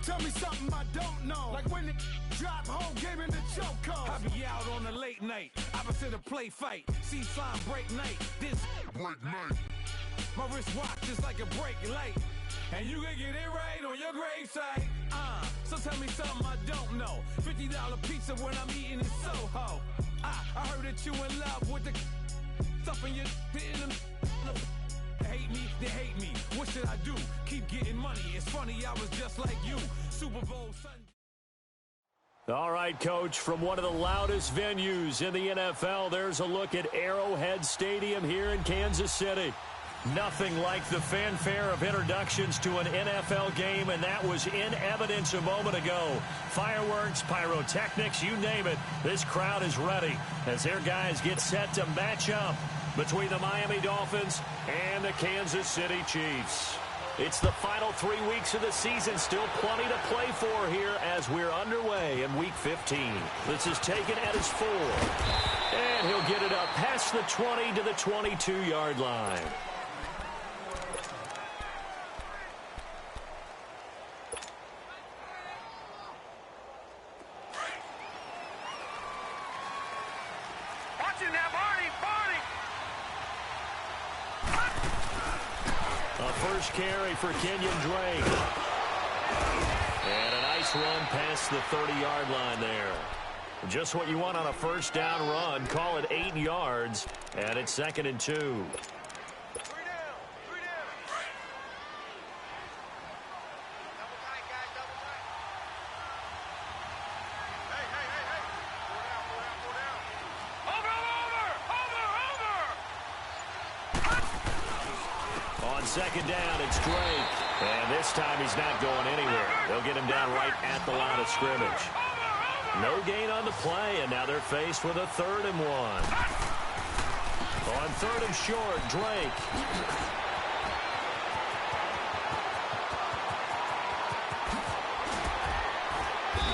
Tell me something I don't know. Like when it drop home, game in the chokehold. I be out on a late night, opposite a play fight. See slime break night, this break night. My wristwatch is like a break light. And you can get it right on your gravesite. So tell me something I don't know. $50 pizza when I'm eating in Soho. I heard that you in love with the stuff in your hate me, they hate me. What should I do? Keep getting money. It's funny, I was just like you. Super Bowl Sunday. All right, Coach, from one of the loudest venues in the NFL, there's a look at Arrowhead Stadium here in Kansas City. Nothing like the fanfare of introductions to an NFL game, and that was in evidence a moment ago. Fireworks, pyrotechnics, you name it. This crowd is ready as their guys get set to match up between the Miami Dolphins and the Kansas City Chiefs. It's the final 3 weeks of the season. Still plenty to play for here as we're underway in Week 15. This is taken at his 4. And he'll get it up past the 20 to the 22-yard line. First carry for Kenyon Drake. And a nice run past the 30-yard line there. Just what you want on a first down run. Call it 8 yards, and it's 2nd and 2. Second down, it's Drake. And this time he's not going anywhere. They'll get him down right at the line of scrimmage. No gain on the play, and now they're faced with a 3rd and 1. On 3rd and short, Drake.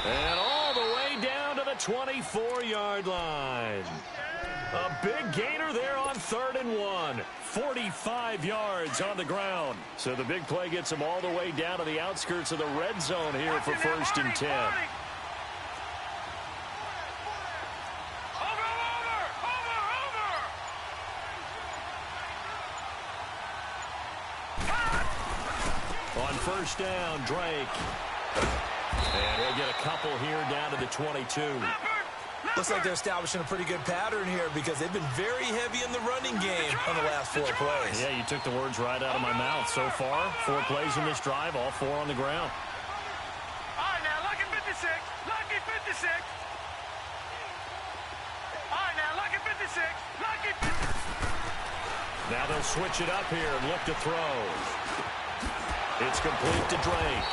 And all the way down to the 24-yard line. A big gainer there on 3rd and 1. 45 yards on the ground. So the big play gets him all the way down to the outskirts of the red zone here for 1st and 10. On first down, Drake. And he'll get a couple here down to the 22. Looks like they're establishing a pretty good pattern here because they've been very heavy in the running game on the last 4 plays. Yeah, you took the words right out of my mouth. So far, 4 plays in this drive, all 4 on the ground. All right, now, lucky 56. Lucky 56. All right, now, lucky 56. Lucky 56. Now they'll switch it up here and look to throw. It's complete to Drake.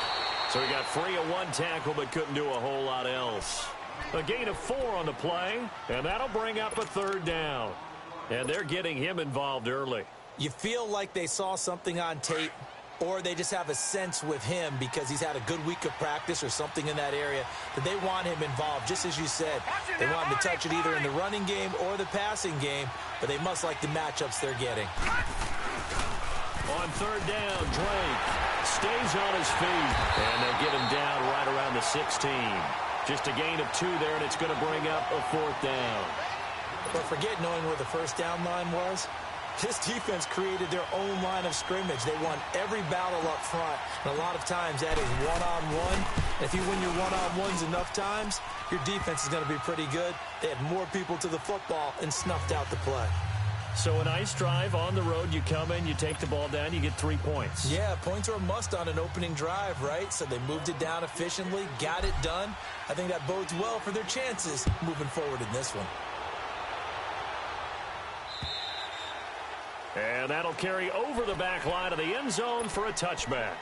So he got free of 1 tackle but couldn't do a whole lot else. A gain of 4 on the play, and that'll bring up a 3rd down. And they're getting him involved early. You feel like they saw something on tape, or they just have a sense with him because he's had a good week of practice or something in that area that they want him involved. Just as you said, they want him to touch it either in the running game or the passing game, but they must like the matchups they're getting. On 3rd down, Drake stays on his feet, and they'll get him down right around the 16. Just a gain of 2 there, and it's going to bring up a 4th down. But forget knowing where the first down line was. This defense created their own line of scrimmage. They won every battle up front, and a lot of times that is one-on-one. If you win your one-on-ones enough times, your defense is going to be pretty good. They had more people to the football and snuffed out the play. So a nice drive on the road. You come in, you take the ball down, you get 3 points. Yeah, points are a must on an opening drive, right? So they moved it down efficiently, got it done. I think that bodes well for their chances moving forward in this one. And that'll carry over the back line of the end zone for a touchback.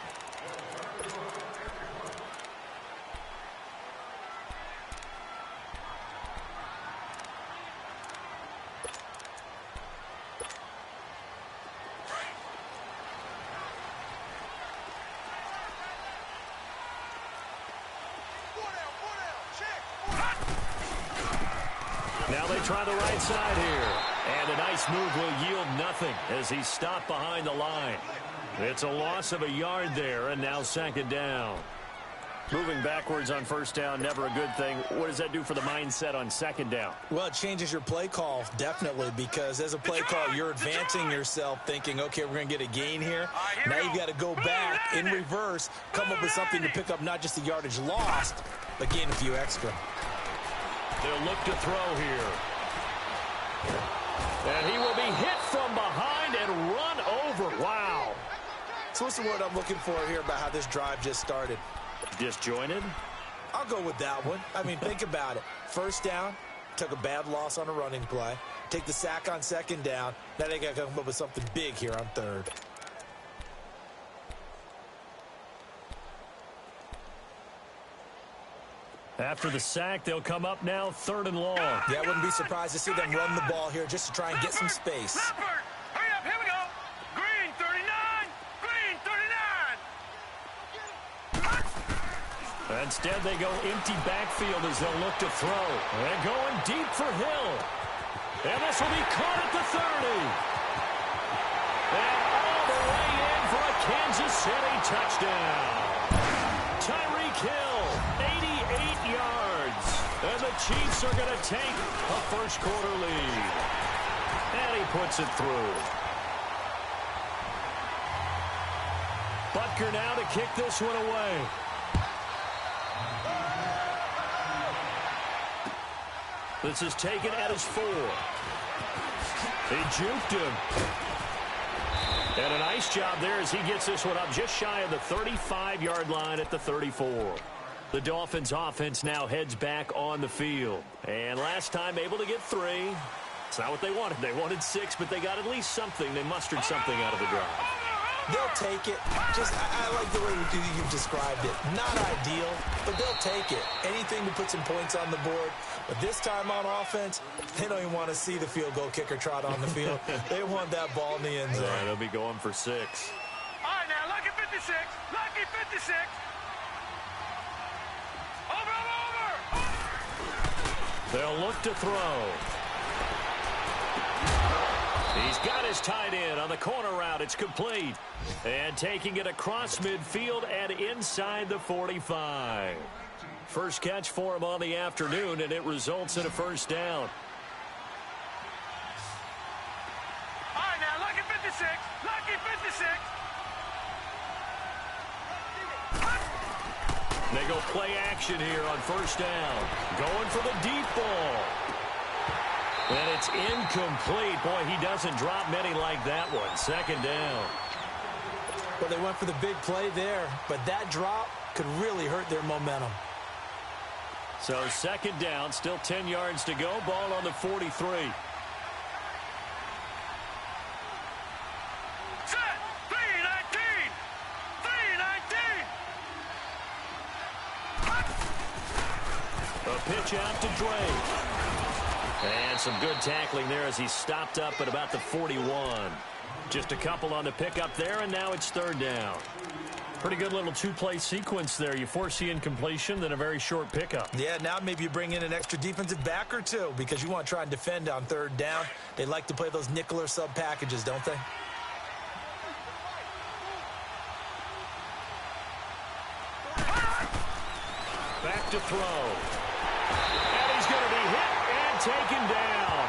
Now they try the right side here. And a nice move will yield nothing as he's stopped behind the line. It's a loss of a yard there, and now 2nd down. Moving backwards on first down, never a good thing. What does that do for the mindset on second down? Well, it changes your play call, definitely, because as a play call, you're advancing yourself thinking, okay, we're going to get a gain here. Now you've got to go back in reverse, come up with something to pick up not just the yardage lost, but gain a few extra. They'll look to throw here. And he will be hit from behind and run over. Wow. So what's the word I'm looking for here about how this drive just started? Disjointed? I'll go with that one. I mean, think about it. First down, took a bad loss on a running play. Take the sack on second down. Now they got to come up with something big here on third. After the sack, they'll come up now third and long. Yeah, I wouldn't be surprised to see them run the ball here just to try and get some space. Hurry up, here we go. Green 39, green 39. Instead, they go empty backfield as they'll look to throw. And going deep for Hill. And this will be caught at the 30. And all the way in for a Kansas City touchdown. Tyreek Hill, 88 yards. And the Chiefs are going to take a first-quarter lead. And he puts it through. Butker now to kick this one away. This is taken at his 4. He juked him. And a nice job there as he gets this one up just shy of the 35-yard line at the 34. The Dolphins offense now heads back on the field. And last time able to get 3. It's not what they wanted. They wanted 6, but they got at least something. They mustered something out of the drive. They'll take it. I like the way you've described it. Not ideal, but they'll take it. Anything to put some points on the board. But this time on offense, they don't even want to see the field goal kicker trot on the field. They want that ball in the end zone. Yeah, they'll be going for 6. All right, now, lucky 56. Lucky 56. Over. They'll look to throw. He's got his tight end on the corner route. It's complete. And taking it across midfield and inside the 45. First catch for him on the afternoon, and it results in a first down. All right, now, lucky 56. Lucky 56. They go play action here on first down. Going for the deep ball. And it's incomplete. Boy, he doesn't drop many like that one. Second down. Well, they went for the big play there, but that drop could really hurt their momentum. So second down, still 10 yards to go. Ball on the 43. Set. 319. 319. A pitch out to Drake. And some good tackling there as he stopped up at about the 41. Just a couple on the pickup there, and now it's third down. Pretty good little two-play sequence there. You force the incompletion, then a very short pickup. Yeah, now maybe you bring in an extra defensive back or two because you want to try and defend on third down. They like to play those nickel or sub packages, don't they? Back to throw. And he's going to be hit and taken down.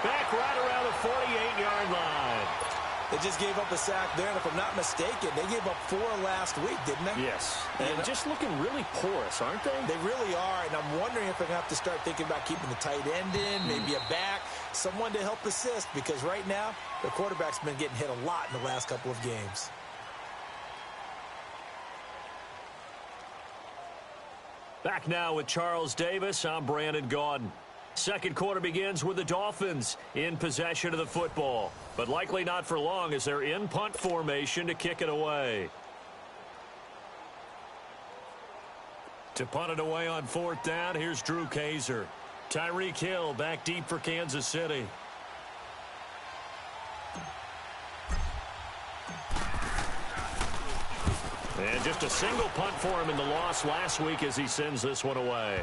Back right around the 48-yard line. They just gave up a sack there, and if I'm not mistaken, they gave up 4 last week, didn't they? Yes. And just looking really porous, aren't they? They really are, and I'm wondering if they're going to have to start thinking about keeping the tight end in, maybe a back, someone to help assist, because right now, the quarterback's been getting hit a lot in the last couple of games. Back now with Charles Davis. I'm Brandon Gaudin. Second quarter begins with the Dolphins in possession of the football, but likely not for long as they're in punt formation to kick it away. To punt it away on fourth down, here's Drew Kaiser. Tyreek Hill back deep for Kansas City. And just a single punt for him in the loss last week as he sends this one away.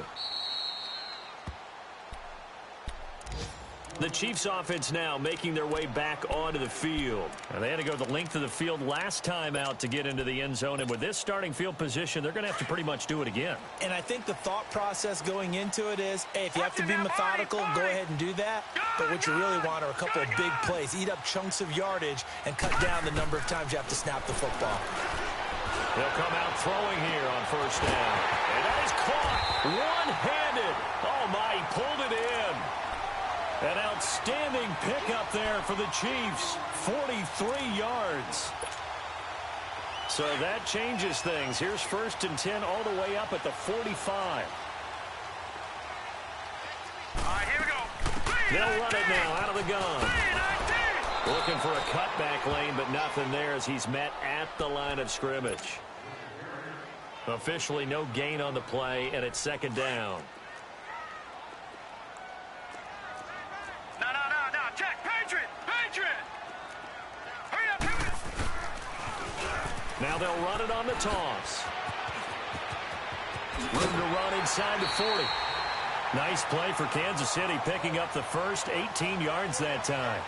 The Chiefs offense now making their way back onto the field. And they had to go the length of the field last time out to get into the end zone. And with this starting field position, they're going to have to pretty much do it again. And I think the thought process going into it is, hey, if you have to be methodical, go ahead and do that. But what you really want are a couple of big plays. Eat up chunks of yardage and cut down the number of times you have to snap the football. They'll come out throwing here on first down. And that is caught one-handed. Oh, my, he pulled it in. An outstanding pickup there for the Chiefs, 43 yards. So that changes things. Here's 1st and 10 all the way up at the 45. All right, here we go. They'll run it now out of the gun. Looking for a cutback lane, but nothing there as he's met at the line of scrimmage. Officially no gain on the play, and it's 2nd down. Now they'll run it on the toss. Room to run inside the 40. Nice play for Kansas City, picking up the first 18 yards that time.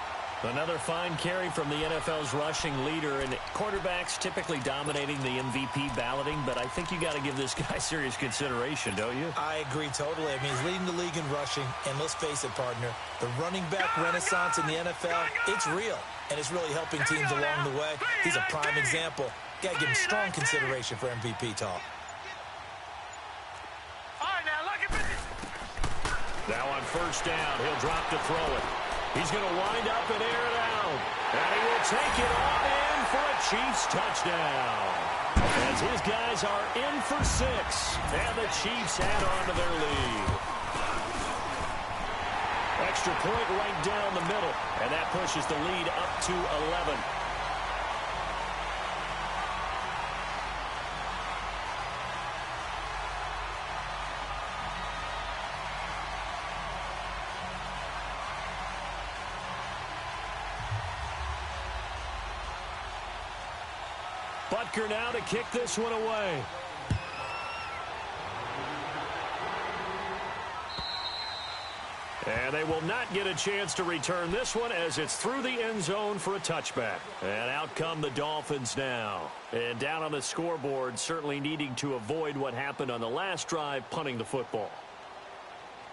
Another fine carry from the NFL's rushing leader, and quarterbacks typically dominating the MVP balloting, but I think you got to give this guy serious consideration, don't you? I agree totally. I mean, he's leading the league in rushing, and let's face it, partner, the running back renaissance in the NFL, it's real, and it's really helping teams along the way. He's a prime example. Got to give him strong consideration for MVP talk. All right, now, look at this. Now on first down, he'll drop to throw it. He's going to wind up and air it out. And he will take it on in for a Chiefs touchdown. As his guys are in for 6. And the Chiefs add on to their lead. Extra point right down the middle. And that pushes the lead up to 11. Butker now to kick this one away. And they will not get a chance to return this one as it's through the end zone for a touchback. And out come the Dolphins now. And down on the scoreboard, certainly needing to avoid what happened on the last drive, punting the football.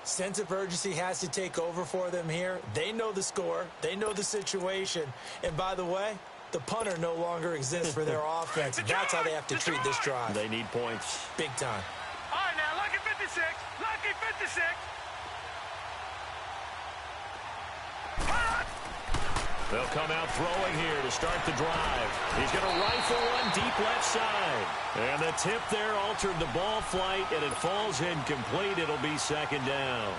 Sense of urgency has to take over for them here. They know the score. They know the situation. And by the way, the punter no longer exists for their offense. That's how they have to treat this drive. They need points. Big time. All right, now, lucky 56. Lucky 56. They'll come out throwing here to start the drive. He's going to rifle one deep left side. And the tip there altered the ball flight, and it falls incomplete. It'll be 2nd down.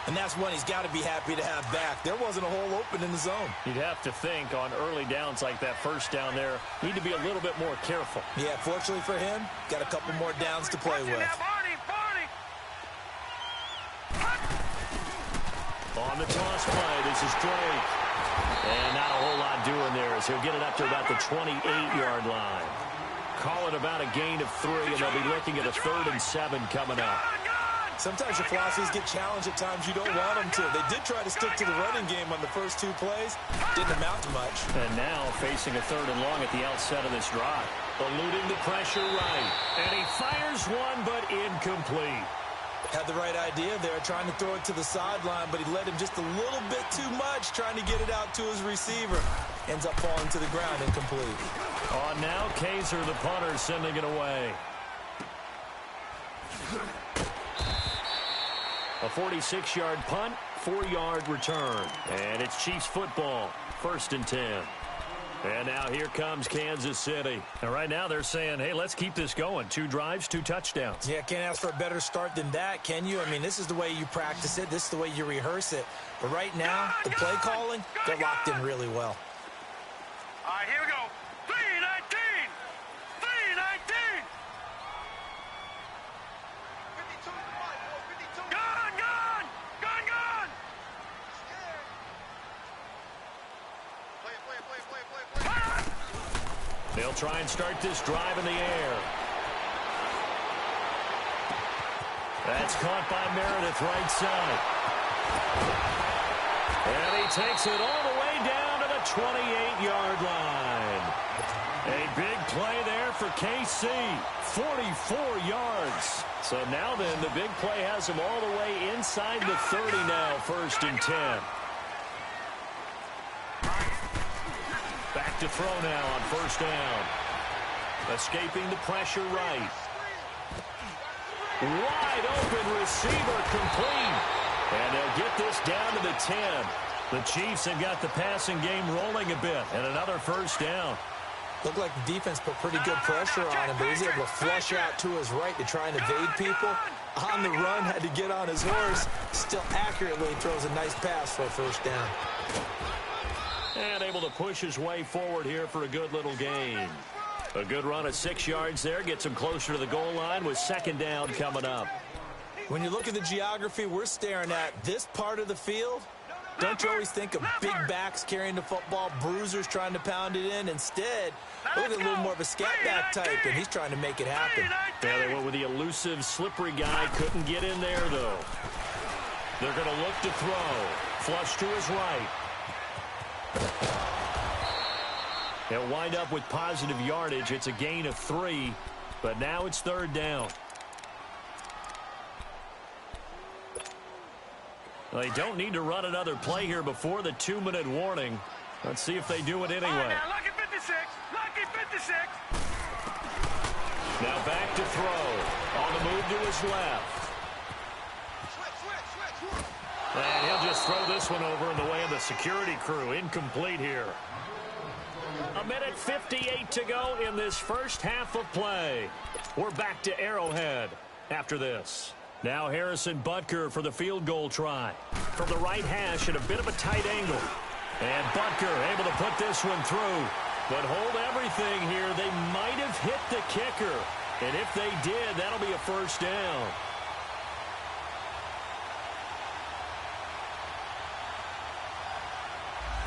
And that's one he's got to be happy to have back. There wasn't a hole open in the zone. You'd have to think on early downs like that first down there, need to be a little bit more careful. Yeah, fortunately for him, got a couple more downs to play with. On the toss play, this is Drake. And not a whole lot doing there as he'll get it up to about the 28-yard line. Call it about a gain of 3, and they'll be looking at a 3rd and 7 coming up. Sometimes your philosophies get challenged at times you don't want them to. They did try to stick to the running game on the first 2 plays. Didn't amount to much. And now facing a 3rd and long at the outset of this drive. Eluding the pressure right. And he fires one, but incomplete. Had the right idea there, trying to throw it to the sideline, but he led him just a little bit too much, trying to get it out to his receiver. Ends up falling to the ground, incomplete. On now, Kaiser, the punter, sending it away. A 46-yard punt, 4-yard return. And it's Chiefs football, 1st and 10. And now here comes Kansas City. And right now they're saying, hey, let's keep this going. 2 drives, 2 touchdowns. Yeah, can't ask for a better start than that, can you? I mean, this is the way you practice it. This is the way you rehearse it. But right now, the play calling, they're locked in really well. All right, here we go. 319. 319. Gone. They'll try and start this drive in the air. That's caught by Meredith right side. And he takes it all the way down to the 28-yard line. A big play there for KC. 44 yards. So now then, the big play has him all the way inside the 30 now, 1st and 10. Back to throw now on 1st down. Escaping the pressure right. Wide open receiver complete. And they'll get this down to the 10. The Chiefs have got the passing game rolling a bit. And another 1st down. Looked like the defense put pretty good pressure on him, but he's able to flush out to his right to try and evade people. On the run, had to get on his horse. Still accurately throws a nice pass for a 1st down. And able to push his way forward here for a good little gain. A good run of 6 yards there. Gets him closer to the goal line with 2nd down coming up. When you look at the geography we're staring at, this part of the field, don't you always think of big backs carrying the football, bruisers trying to pound it in? Instead, look at a little more of a scat back type, and he's trying to make it happen. Yeah, they went with the elusive, slippery guy. Couldn't get in there, though. They're going to look to throw. Flush to his right. They'll wind up with positive yardage. It's a gain of 3, but now it's 3rd down. Well, they don't need to run another play here before the 2-minute warning. Let's see if they do it anyway. Now, lucky 56. Lucky 56. Now back to throw. On the move to his left. And he'll just throw this one over in the way of the security crew. Incomplete here. 1:58 to go in this first half of play. We're back to Arrowhead after this. Now Harrison Butker for the field goal try. From the right hash at a bit of a tight angle. And Butker able to put this one through. But hold everything here. They might have hit the kicker. And if they did, that'll be a 1st down.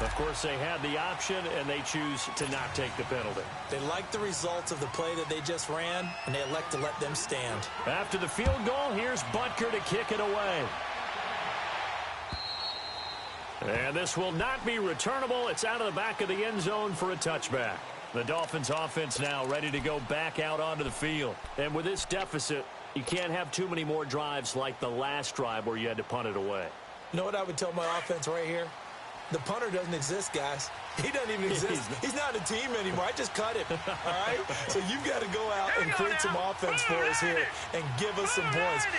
Of course, they had the option, and they choose to not take the penalty. They like the results of the play that they just ran, and they elect to let them stand. After the field goal, here's Butker to kick it away. And this will not be returnable. It's out of the back of the end zone for a touchback. The Dolphins offense now ready to go back out onto the field. And with this deficit, you can't have too many more drives like the last drive where you had to punt it away. You know what I would tell my offense right here? The punter doesn't exist, guys. He doesn't even exist. He's not a team anymore. I just cut him, all right? So you've got to go out and create some offense for us here and give us some points.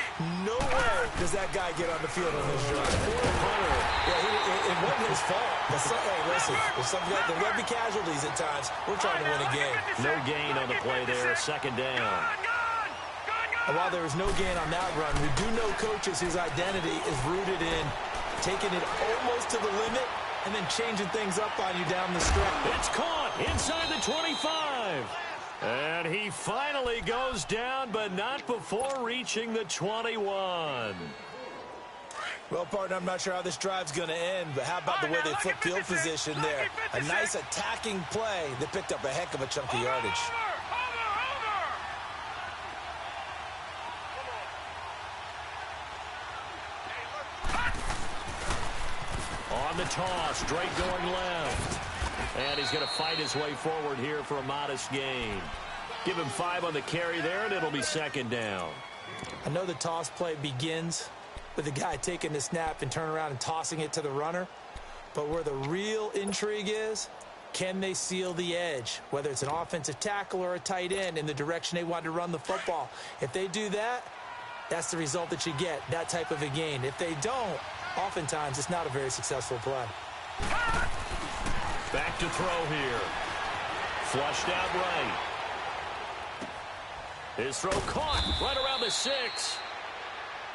No way does that guy get on the field on this drive. Yeah, it wasn't his fault. Hey, listen, there will be casualties at times. We're trying to win a game. No gain on the play there, 2nd down. And while there is no gain on that run, we do know coaches whose identity is rooted in taking it almost to the limit and then changing things up on you down the stretch. It's caught inside the 25. And he finally goes down, but not before reaching the 21. Well, partner, I'm not sure how this drive's going to end, but how about the way they flip field position there? A nice attacking play that picked up a heck of a chunk of yardage. On the toss, Drake going left. And he's going to fight his way forward here for a modest gain. Give him 5 on the carry there, and it'll be 2nd down. I know the toss play begins with the guy taking the snap and turning around and tossing it to the runner. But where the real intrigue is, can they seal the edge? Whether it's an offensive tackle or a tight end in the direction they want to run the football. If they do that, that's the result that you get, that type of a gain. If they don't, oftentimes it's not a very successful play. Back to throw here. Flushed out right. His throw caught right around the 6.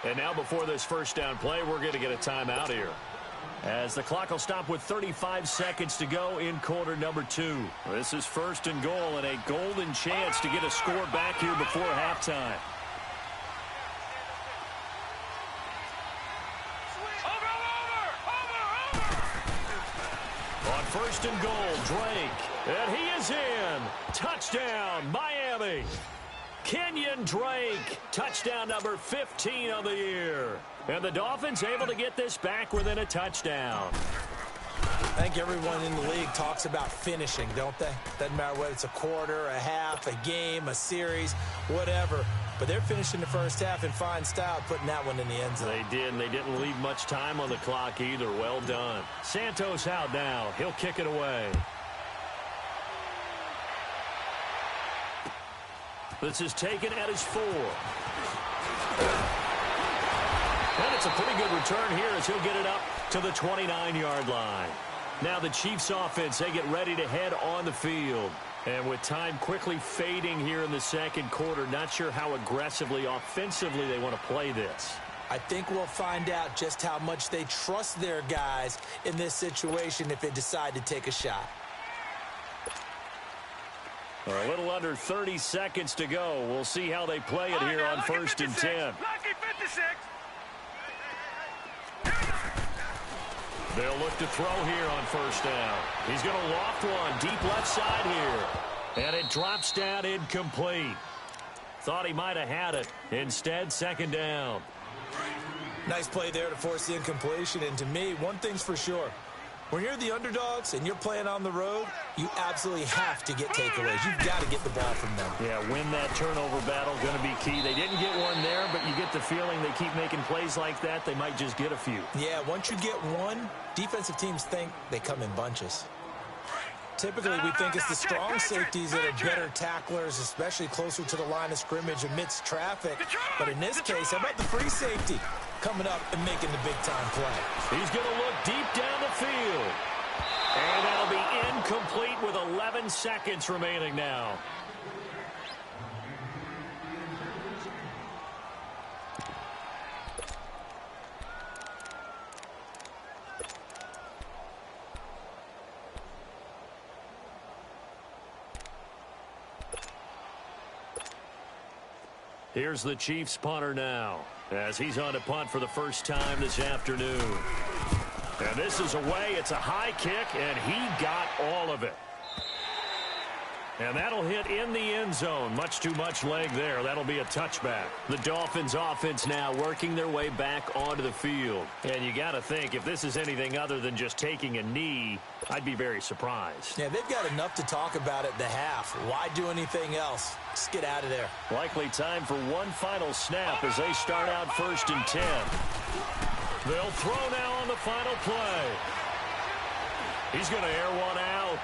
And now before this 1st down play, we're going to get a timeout here. As the clock will stop with 35 seconds to go in quarter number 2. This is 1st and goal and a golden chance to get a score back here before halftime. On 1st and goal, Drake. And he is in. Touchdown, Miami. Kenyon Drake, touchdown number 15 of the year. And the Dolphins able to get this back within a touchdown. I think everyone in the league talks about finishing, don't they? Doesn't matter whether it's a quarter, a half, a game, a series, whatever. But they're finishing the first half in fine style, putting that one in the end zone. They did, and they didn't leave much time on the clock either. Well done. Santos out now. He'll kick it away. This is taken at his 4. And it's a pretty good return here as he'll get it up to the 29-yard line. Now the Chiefs offense, they get ready to head on the field. And with time quickly fading here in the second quarter, not sure how aggressively, offensively they want to play this. I think we'll find out just how much they trust their guys in this situation if they decide to take a shot. A little under 30 seconds to go. We'll see how they play it here on 1st and 10. Lucky 56. They'll look to throw here on 1st down. He's going to loft one deep left side here. And it drops down incomplete. Thought he might have had it. Instead, 2nd down. Nice play there to force the incompletion. And to me, one thing's for sure. When you're the underdogs and you're playing on the road, you absolutely have to get takeaways. You've got to get the ball from them. Yeah, win that turnover battle, going to be key. They didn't get one there, but you get the feeling they keep making plays like that, they might just get a few. Yeah, once you get one, defensive teams think they come in bunches. Typically, we think it's the strong safeties that are better tacklers, especially closer to the line of scrimmage amidst traffic. But in this case, how about the free safety coming up and making the big-time play? He's going to look deep down the field. And that'll be incomplete with 11 seconds remaining now. Here's the Chiefs punter now, as he's on to punt for the first time this afternoon. And this is away. It's a high kick, and he got all of it. And that'll hit in the end zone. Much too much leg there. That'll be a touchback. The Dolphins offense now working their way back onto the field. And you got to think, if this is anything other than just taking a knee, I'd be very surprised. Yeah, they've got enough to talk about at the half. Why do anything else? Just get out of there. Likely time for one final snap as they start out 1st and 10. They'll throw now on the final play. He's going to air one out.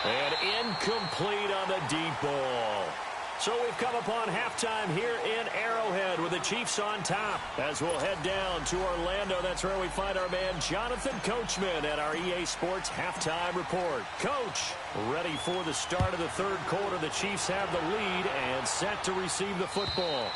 And incomplete on the deep ball. So we've come upon halftime here in Arrowhead with the Chiefs on top. As we'll head down to Orlando, that's where we find our man Jonathan Coachman at our EA Sports Halftime Report. Coach, ready for the start of the third quarter. The Chiefs have the lead and set to receive the football.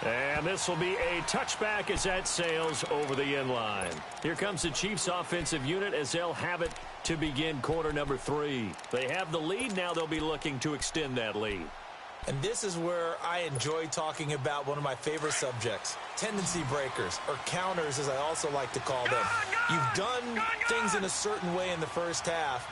And this will be a touchback as that sails over the end line. Here comes the Chiefs offensive unit as they'll have it to begin quarter number 3. They have the lead. Now they'll be looking to extend that lead. And this is where I enjoy talking about one of my favorite subjects, tendency breakers, or counters as I also like to call them. You've done things in a certain way in the first half,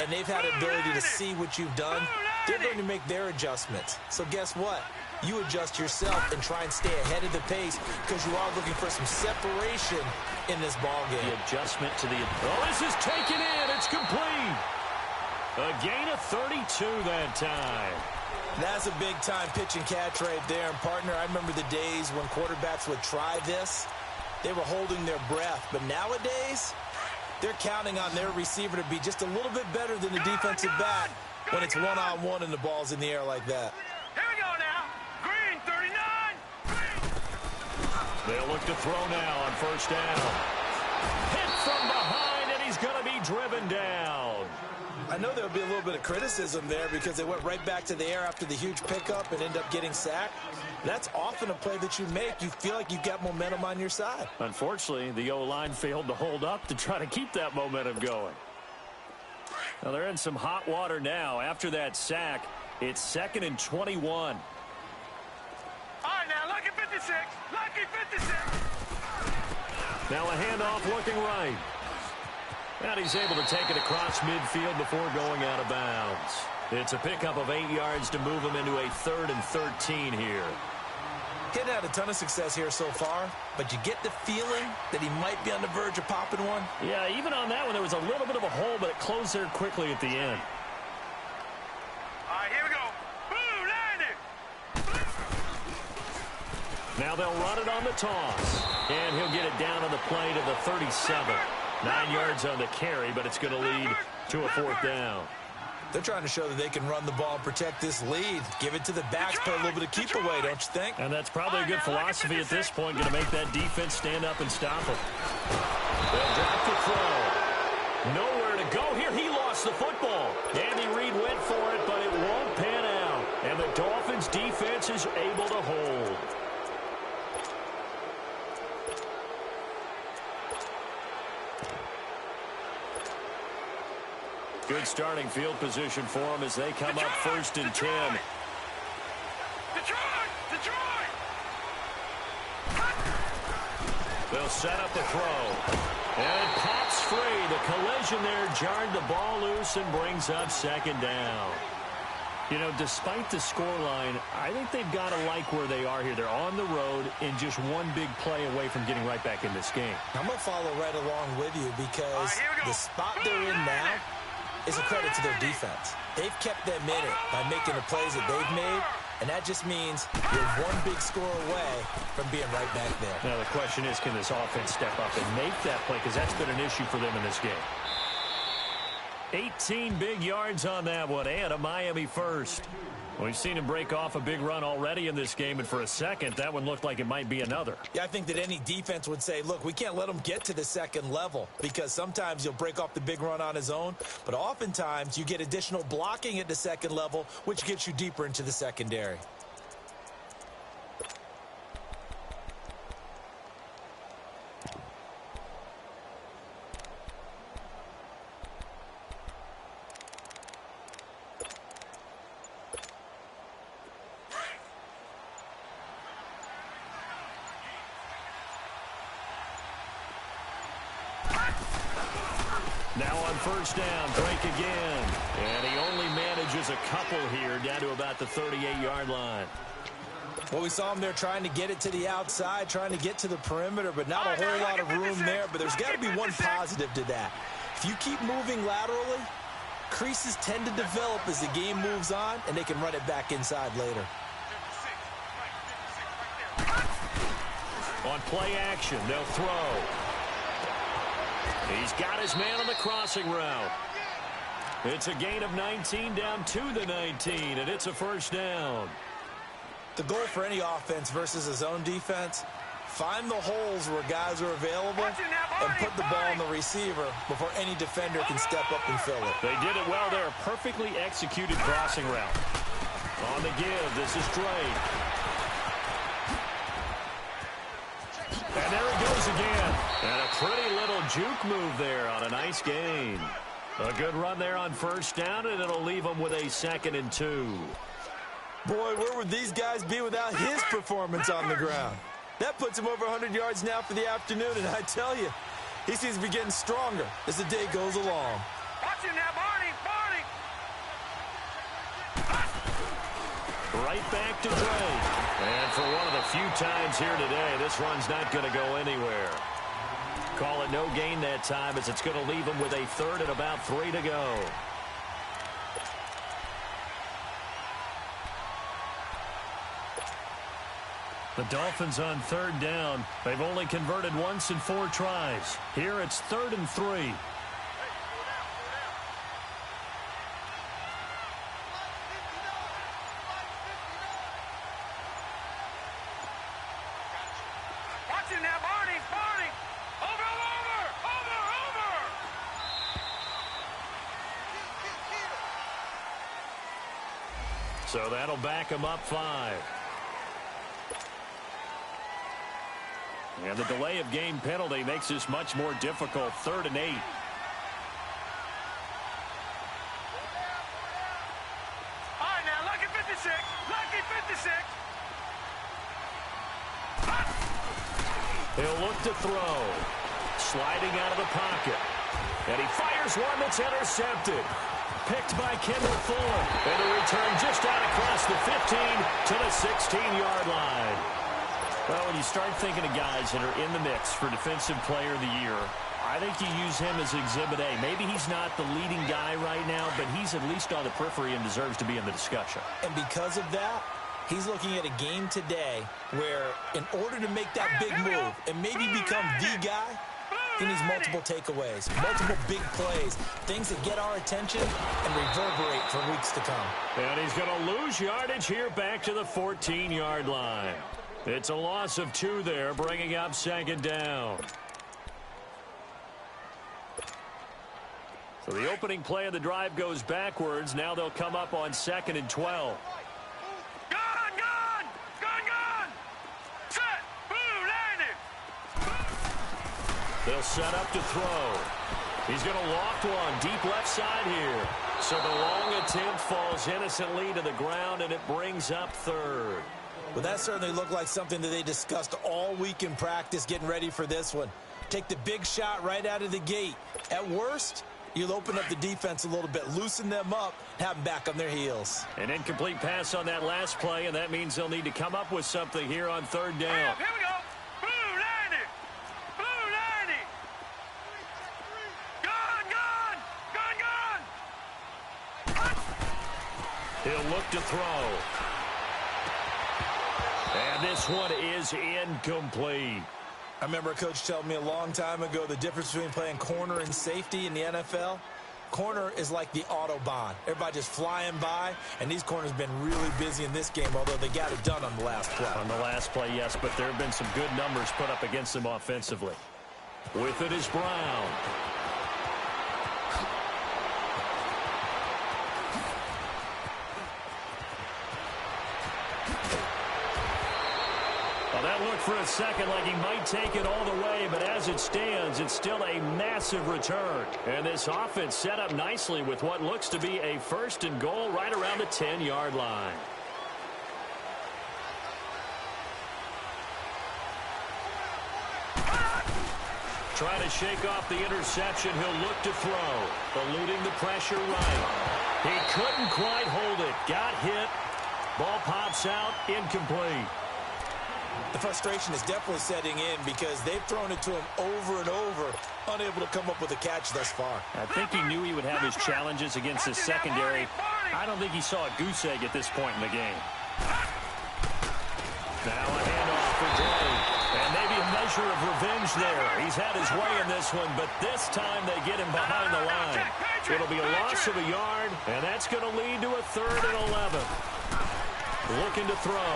and they've had the ability to see what you've done. They're going to make their adjustments. So guess what? You adjust yourself and try and stay ahead of the pace because you are looking for some separation in this ball game. The adjustment to the... Oh, this is taken in. It's complete. A gain of 32 that time. That's a big-time pitch and catch right there. And, partner, I remember the days when quarterbacks would try this. They were holding their breath. But nowadays, they're counting on their receiver to be just a little bit better than the defensive back when it's one-on-one and the ball's in the air like that. Here we go now. Green, 39. They'll look to throw now on 1st down. Hit from behind, and he's going to be driven down. I know there'll be a little bit of criticism there because they went right back to the air after the huge pickup and end up getting sacked. That's often a play that you make. You feel like you've got momentum on your side. Unfortunately, the O-line failed to hold up to try to keep that momentum going. Now they're in some hot water now. After that sack, it's 2nd and 21. All right, now, lucky 56. Lucky 56. Now a handoff looking right. And he's able to take it across midfield before going out of bounds. It's a pickup of 8 yards to move him into a 3rd and 13 here. Getting had a ton of success here so far, but you get the feeling that he might be on the verge of popping one. Yeah, even on that one, there was a little bit of a hole, but it closed there quickly at the end. All right, here we go. Boom, landed. Now they'll run it on the toss. And he'll get it down on the play to the 37. 9 yards on the carry, but it's going to lead to a 4th down. They're trying to show that they can run the ball and protect this lead. Give it to the backs, play a little bit of keep away, don't you think? And that's probably a good philosophy at this point, going to make that defense stand up and stop them. They'll drop the throw. Nowhere to go here. He lost the football. Andy Reid went for it, but it won't pan out. And the Dolphins' defense is able to hold. Good starting field position for them as they come up 1st and 10. Detroit! They'll set up the throw. And it pops free. The collision there jarred the ball loose and brings up 2nd down. You know, despite the scoreline, I think they've got to like where they are here. They're on the road and just one big play away from getting right back in this game. I'm going to follow right along with you because the spot they're in now is a credit to their defense. They've kept them in it by making the plays that they've made, and that just means you're one big score away from being right back there. Now the question is, can this offense step up and make that play? Because that's been an issue for them in this game. 18 big yards on that one, and a Miami first. We've seen him break off a big run already in this game, and for a second, that one looked like it might be another. Yeah, I think that any defense would say, look, we can't let him get to the 2nd level because sometimes he'll break off the big run on his own, but oftentimes you get additional blocking at the 2nd level, which gets you deeper into the secondary. Now on 1st down, break again. And he only manages a couple here down to about the 38-yard line. Well, we saw him there trying to get it to the outside, trying to get to the perimeter, but not a whole lot of room there. But there's got to be one positive to that. If you keep moving laterally, creases tend to develop as the game moves on, and they can run it back inside later. On play action, they'll throw. He's got his man on the crossing route. It's a gain of 19 down to the 19, and it's a 1st down. The goal for any offense versus a zone defense, find the holes where guys are available and put the ball on the receiver before any defender can step up and fill it. They did it well there. A perfectly executed crossing route. On the give, this is Drake. And there he goes again. And a pretty little juke move there on a nice gain. A good run there on 1st down, and it'll leave them with a 2nd and 2. Boy, where would these guys be without his performance on the ground? That puts him over 100 yards now for the afternoon, and I tell you, he seems to be getting stronger as the day goes along. Watch him now, Barney! Right back to Drake. And for one of the few times here today, this run's not going to go anywhere. Call it no gain that time as it's going to leave him with a 3rd and about 3 to go. The Dolphins on 3rd down. They've only converted once in 4 tries. Here it's 3rd and 3. So that'll back him up 5. And the delay of game penalty makes this much more difficult. 3rd and 8. All right, now, lucky 56. Lucky 56. He'll look to throw. Sliding out of the pocket. And he fires one that's intercepted. Picked by Kendall Fuller. And a return just out across the 15 to the 16-yard line. Well, when you start thinking of guys that are in the mix for Defensive Player of the Year, I think you use him as Exhibit A. Maybe he's not the leading guy right now, but he's at least on the periphery and deserves to be in the discussion. And because of that, he's looking at a game today where in order to make that big move and maybe become the guy, he needs multiple takeaways, multiple big plays, things that get our attention and reverberate for weeks to come. And he's going to lose yardage here back to the 14-yard line. It's a loss of 2 there, bringing up second down. So the opening play of the drive goes backwards. Now they'll come up on 2nd and 12. They'll set up to throw. He's going to loft one deep left side here. So the long attempt falls innocently to the ground, and it brings up 3rd. Well, that certainly looked like something that they discussed all week in practice getting ready for this one. Take the big shot right out of the gate. At worst, you'll open up the defense a little bit, loosen them up, have them back on their heels. An incomplete pass on that last play, and that means they'll need to come up with something here on 3rd down. Here we go. Blue 90. Blue 90. Gun. He'll look to throw. And this one is incomplete. I remember a coach telling me a long time ago the difference between playing corner and safety in the NFL. Corner is like the Autobahn. Everybody just flying by, and these corners have been really busy in this game, although they got it done on the last play. On the last play, yes, but there have been some good numbers put up against them offensively. With it is Brown. Well, that looked for a second like he might take it all the way, but as it stands, it's still a massive return. And this offense set up nicely with what looks to be a 1st and goal right around the 10-yard line. Trying to shake off the interception, he'll look to throw. Eluding the pressure right. He couldn't quite hold it. Got hit. Ball pops out, incomplete. The frustration is definitely setting in because they've thrown it to him over and over, unable to come up with a catch thus far. I think he knew he would have his challenges against his secondary. I don't think he saw a goose egg at this point in the game. Now a handoff for Day. And maybe a measure of revenge there. He's had his way in this one, but this time they get him behind the line. It'll be a loss of a yard, and that's going to lead to a 3rd and 11. Looking to throw.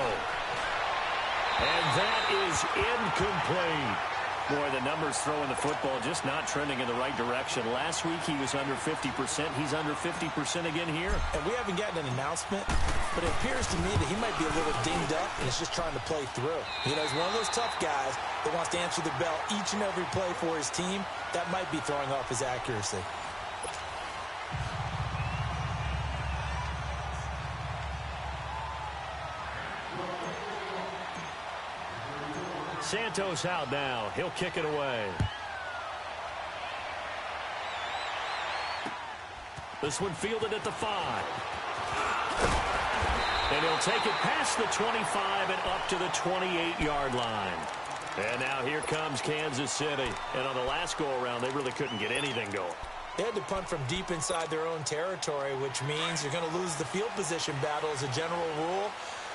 And that is incomplete. Boy, the numbers throwing the football just not trending in the right direction. Last week he was under 50%. He's under 50% again here. And we haven't gotten an announcement, but it appears to me that he might be a little dinged up and is just trying to play through. You know, he's one of those tough guys that wants to answer the bell each and every play for his team. That might be throwing off his accuracy. Santos out now. He'll kick it away. This one fielded at the 5. And he'll take it past the 25 and up to the 28-yard line. And now here comes Kansas City. And on the last go-around, they really couldn't get anything going. They had to punt from deep inside their own territory, which means you're going to lose the field position battle as a general rule.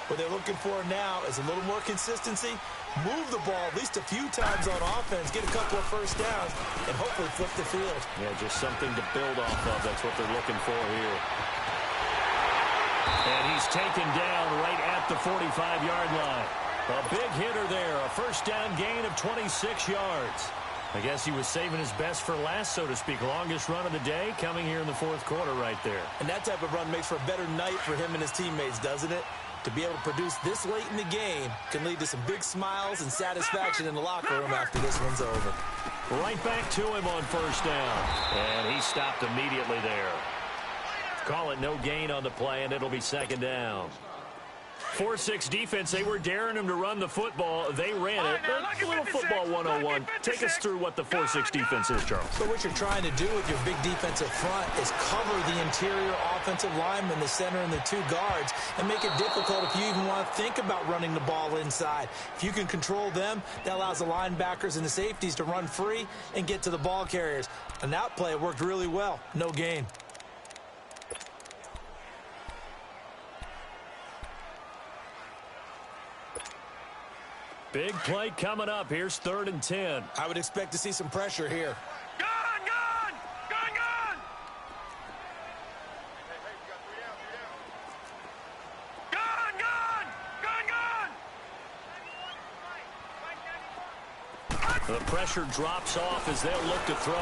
What they're looking for now is a little more consistency, move the ball at least a few times on offense, get a couple of first downs, and hopefully flip the field. Yeah, just something to build off of. That's what they're looking for here. And he's taken down right at the 45-yard line. A big hitter there, a first down gain of 26 yards. I guess he was saving his best for last, so to speak. Longest run of the day coming here in the 4th quarter right there. And that type of run makes for a better night for him and his teammates, doesn't it? To be able to produce this late in the game can lead to some big smiles and satisfaction in the locker room after this one's over. Right back to him on first down. And he stopped immediately there. Call it no gain on the play, and it'll be second down. 4-6 defense, they were daring him to run the football. They ran it. A little football 101. Take us through what the 4-6 defense is, Charles. So what you're trying to do with your big defensive front is cover the interior offensive lineman, the center, and the two guards, and make it difficult if you even want to think about running the ball inside. If you can control them, that allows the linebackers and the safeties to run free and get to the ball carriers. And that play worked really well. No gain. Big play coming up. Here's 3rd and 10. I would expect to see some pressure here. Gun! The pressure drops off as they'll look to throw.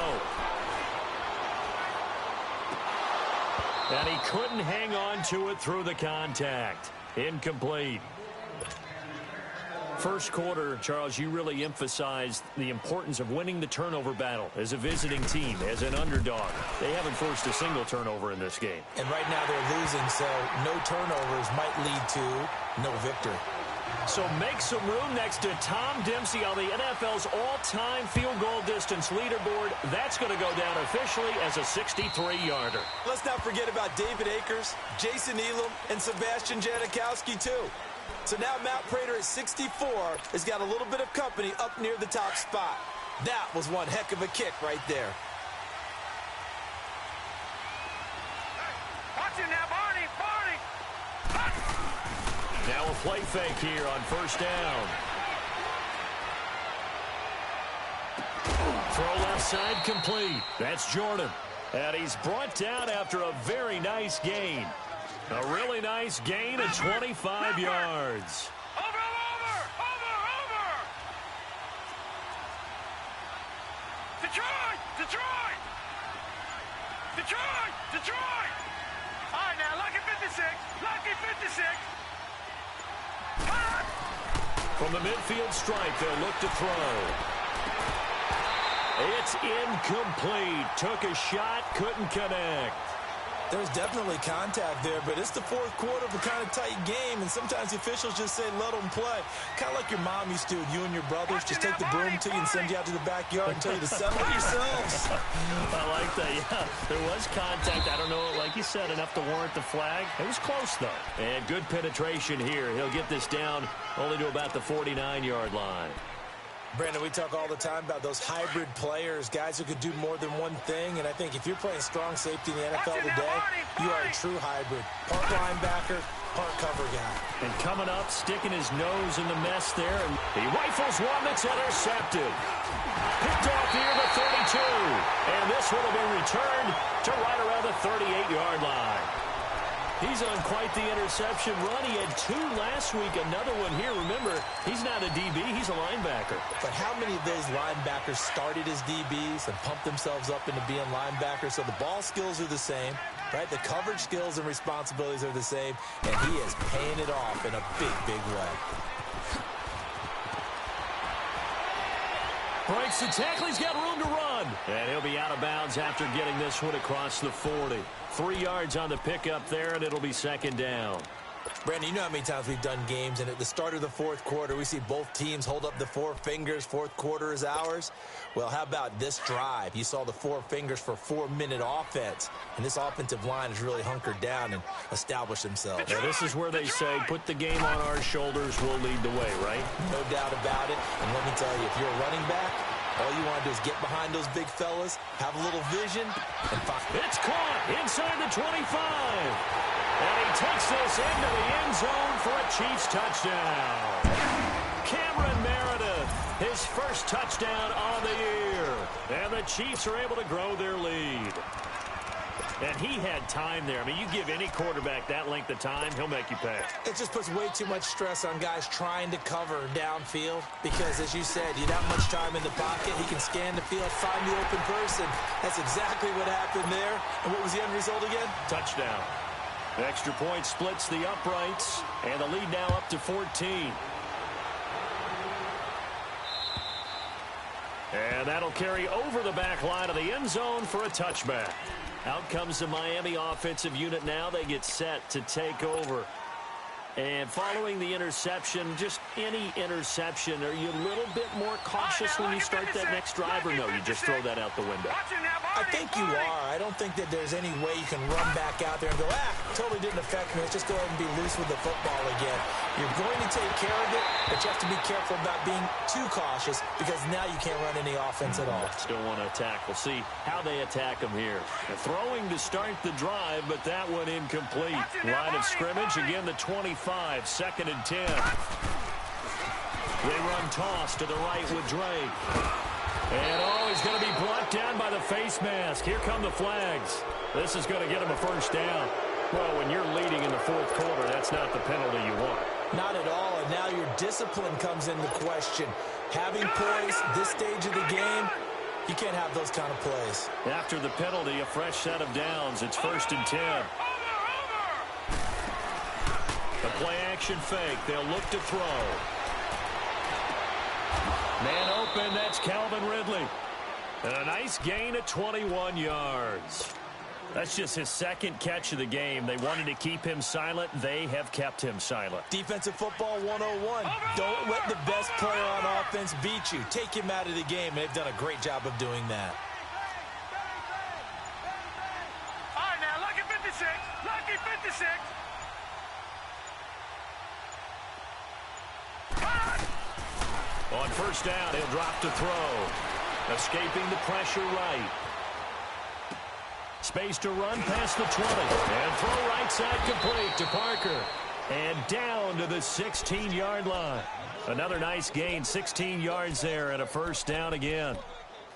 And he couldn't hang on to it through the contact. Incomplete. First quarter, Charles, you really emphasized the importance of winning the turnover battle as a visiting team, as an underdog. They haven't forced a single turnover in this game. And right now they're losing, so no turnovers might lead to no victory. So make some room next to Tom Dempsey on the NFL's all-time field goal distance leaderboard. That's going to go down officially as a 63-yarder. Let's not forget about David Akers, Jason Elam, and Sebastian Janikowski, too. So now Matt Prater at 64 has got a little bit of company up near the top spot. That was one heck of a kick right there. Watch him now, Barney! Now a play fake here on 1st down. Throw left side complete. That's Jordan. And he's brought down after a very nice gain. A really nice gain of 25 yards. Over! Detroit! All right, now, lucky 56. From the midfield stripe, they'll look to throw. It's incomplete. Took a shot, couldn't connect. There's definitely contact there, but it's the 4th quarter of a kind of tight game, and sometimes the officials just say, let them play. Kind of like your mom used to, you and your brothers, just take the broom to you and send you out to the backyard and tell you to settle it yourselves. I like that, yeah. There was contact. I don't know, like you said, enough to warrant the flag. It was close, though. And good penetration here. He'll get this down only to about the 49-yard line. Brandon, we talk all the time about those hybrid players, guys who could do more than one thing, and I think if you're playing strong safety in the NFL today, you are a true hybrid. Part linebacker, part cover guy. And coming up, sticking his nose in the mess there, and he rifles one that's intercepted. Picked off here the 32, and this one will be returned to right around the 38-yard line. He's on quite the interception run. He had 2 last week, another one here. Remember, he's not a DB, he's a linebacker. But how many of those linebackers started as DBs and pumped themselves up into being linebackers? So the ball skills are the same, right? The coverage skills and responsibilities are the same, and he is paying it off in a big way. Breaks the tackle, he's got room to run. And he'll be out of bounds after getting this one across the 40. 3 yards on the pickup there, and it'll be 2nd down. Brandon, you know how many times we've done games, and at the start of the 4th quarter, we see both teams hold up the 4 fingers, 4th quarter is ours. Well, how about this drive? You saw the 4 fingers for 4-minute offense, and this offensive line has really hunkered down and established themselves. Now, this is where they say, put the game on our shoulders, we'll lead the way, right? No doubt about it, and let me tell you, if you're a running back, all you want to do is get behind those big fellas, have a little vision, and fire. It's caught inside the 25. And he takes this into the end zone for a Chiefs touchdown. Cameron Meredith, his first touchdown on the year. And the Chiefs are able to grow their lead. And he had time there. I mean, you give any quarterback that length of time, he'll make you pay. It just puts way too much stress on guys trying to cover downfield because, as you said, you don't have much time in the pocket. He can scan the field, find the open person. That's exactly what happened there. And what was the end result again? Touchdown. The extra point splits the uprights, and the lead now up to 14. And that'll carry over the back line of the end zone for a touchback. Out comes the Miami offensive unit now. They get set to take over. And following the interception, just any interception, are you a little bit more cautious when you start that next drive, or no, you just throw that out the window? I think you are. I don't think that there's any way you can run back out there and go, totally didn't affect me. Let's just go ahead and be loose with the football again. You're going to take care of it, but you have to be careful about being too cautious because now you can't run any offense at all. Still want to attack. We'll see how they attack them here. They're throwing to start the drive, but that one incomplete. Line of scrimmage, again the 25, 2nd and 10. They run toss to the right with Drake. And, he's going to be brought down by the face mask. Here come the flags. This is going to get him a first down. Well, when you're leading in the 4th quarter, that's not the penalty you want. Not at all, and now your discipline comes into question. Having poise this stage of the game, you can't have those kind of plays. After the penalty, a fresh set of downs. It's 1st and 10. The play-action fake. They'll look to throw. Man open, that's Calvin Ridley. And a nice gain of 21 yards. That's just his 2nd catch of the game. They wanted to keep him silent. They have kept him silent. Defensive football 101. Don't let the best player on offense beat you. Take him out of the game, and they've done a great job of doing that. All right, now, lucky 56. Lucky 56. On first down, he'll drop to throw. Escaping the pressure right. Space to run past the 20. And throw right side complete to Parker. And down to the 16-yard line. Another nice gain, 16 yards there and a first down again.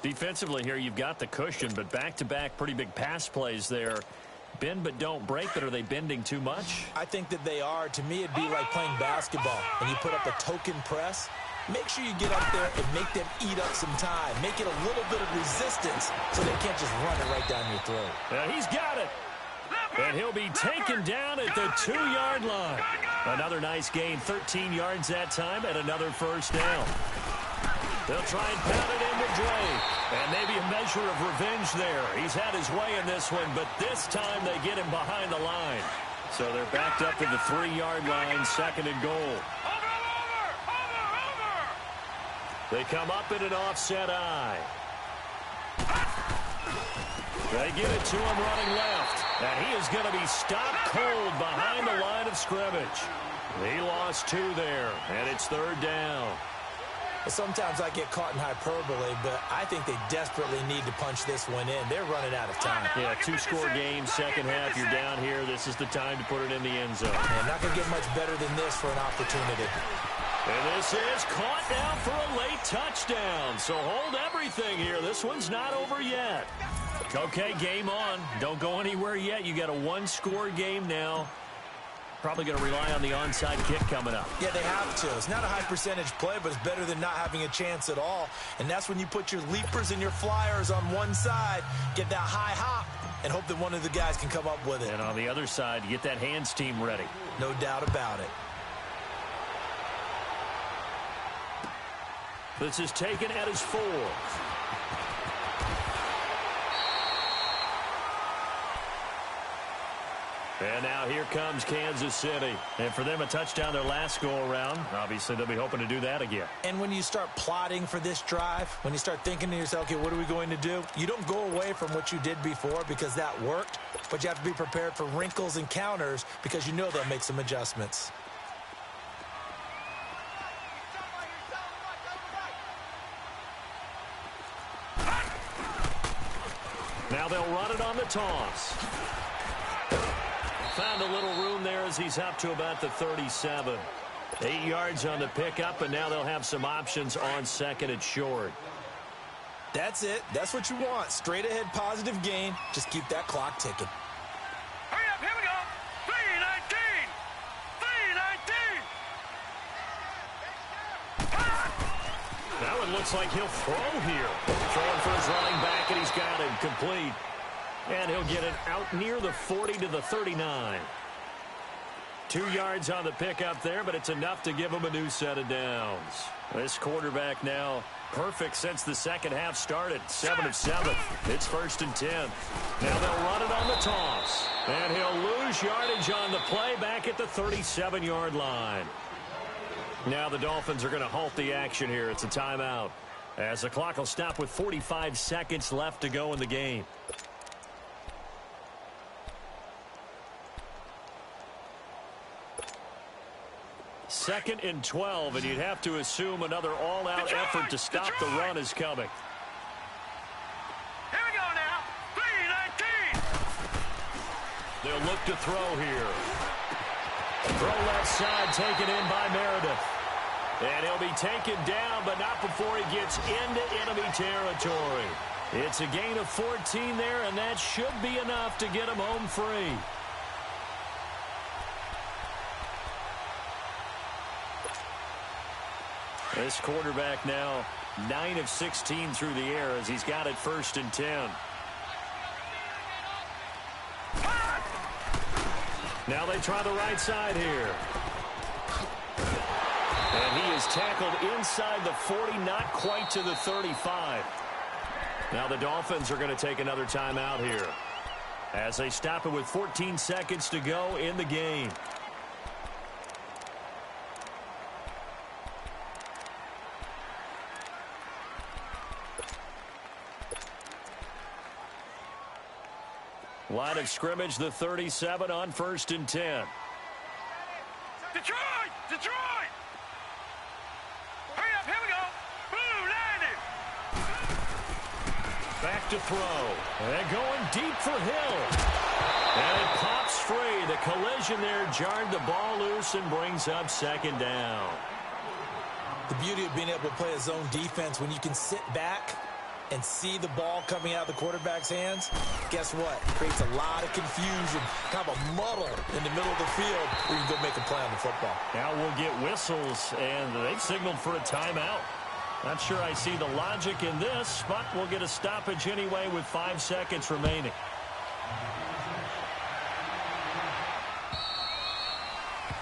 Defensively here, you've got the cushion, but back-to-back pretty big pass plays there. Bend but don't break, but are they bending too much? I think that they are. To me, it'd be like playing basketball. When you put up a token press, make sure you get up there and make them eat up some time. Make it a little bit of resistance so they can't just run it right down your throat. Now he's got it. And he'll be taken down at the 2-yard line. Another nice gain, 13 yards that time, and another first down. They'll try and pound it in with Drake. And maybe a measure of revenge there. He's had his way in this one, but this time they get him behind the line. So they're backed up to the 3-yard line, 2nd and goal. They come up in an offset eye. They get it to him running left. And he is going to be stopped cold behind the line of scrimmage. He lost 2 there, and it's 3rd down. Sometimes I get caught in hyperbole, but I think they desperately need to punch this one in. They're running out of time. Yeah, 2-score game, second half. You're down here. This is the time to put it in the end zone. And not going to get much better than this for an opportunity. And this is caught now for a late touchdown. So hold everything here. This one's not over yet. Okay, game on. Don't go anywhere yet. You got a 1-score game now. Probably going to rely on the onside kick coming up. Yeah, they have to. It's not a high percentage play, but it's better than not having a chance at all. And that's when you put your leapers and your flyers on one side, get that high hop, and hope that one of the guys can come up with it. And on the other side, get that hands team ready. No doubt about it. This is taken at his 4. And now here comes Kansas City. And for them, a touchdown their last go-around. Obviously, they'll be hoping to do that again. And when you start plotting for this drive, when you start thinking to yourself, okay, what are we going to do? You don't go away from what you did before because that worked, but you have to be prepared for wrinkles and counters because you know they'll make some adjustments. Now they'll run it on the toss. Found a little room there as he's up to about the 37. 8 yards on the pickup, and now they'll have some options on 2nd and short. That's it. That's what you want. Straight ahead positive gain. Just keep that clock ticking. Hurry up, here we go. 3:19. 3:19. Now it looks like he'll throw here. Throwing for his running back, and he's got him complete. And he'll get it out near the 40 to the 39. 2 yards on the pickup there, but it's enough to give him a new set of downs. This quarterback now Perfect since the second half started. 7 of 7. It's 1st and 10. Now they'll run it on the toss. And he'll lose yardage on the play back at the 37-yard line. Now the Dolphins are going to halt the action here. It's a timeout, as the clock will stop with 45 seconds left to go in the game. Second and 12, and you'd have to assume another all-out effort to stop the run is coming. Here we go now. 3-19. They'll look to throw here. Throw left side, taken in by Meredith. And he'll be taken down, but not before he gets into enemy territory. It's a gain of 14 there, and that should be enough to get him home free. This quarterback now 9 of 16 through the air as he's got it 1st and 10. Now they try the right side here. And he is tackled inside the 40, not quite to the 35. Now the Dolphins are going to take another timeout here, as they stop it with 14 seconds to go in the game. Line of scrimmage, the 37 on 1st and 10. Detroit! Detroit! Hurry up, here we go. Boom, landed. Back to throw. And going deep for Hill. And it pops free. The collision there jarred the ball loose and brings up 2nd down. The beauty of being able to play a zone defense, when you can sit back and see the ball coming out of the quarterback's hands, guess what? It creates a lot of confusion, kind of a muddle in the middle of the field where you can go make a play on the football. Now we'll get whistles, and they've signaled for a timeout. Not sure I see the logic in this, but we'll get a stoppage anyway with 5 seconds remaining.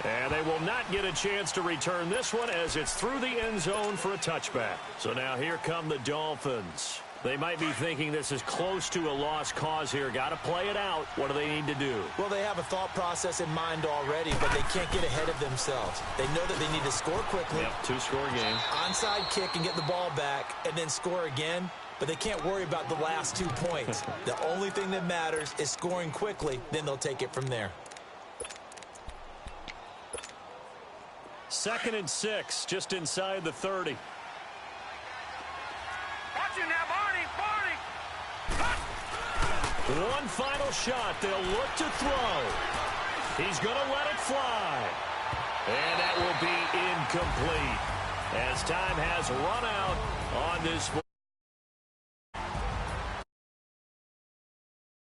And they will not get a chance to return this one as it's through the end zone for a touchback. So now here come the Dolphins. They might be thinking this is close to a lost cause here. Got to play it out. What do they need to do? Well, they have a thought process in mind already, but they can't get ahead of themselves. They know that they need to score quickly. Yep, 2-score game. Onside kick and get the ball back and then score again. But they can't worry about the last 2 points. The only thing that matters is scoring quickly. Then they'll take it from there. 2nd and 6, just inside the 30. Watch it now, Barney. One final shot. They'll look to throw. He's going to let it fly. And that will be incomplete, as time has run out on this.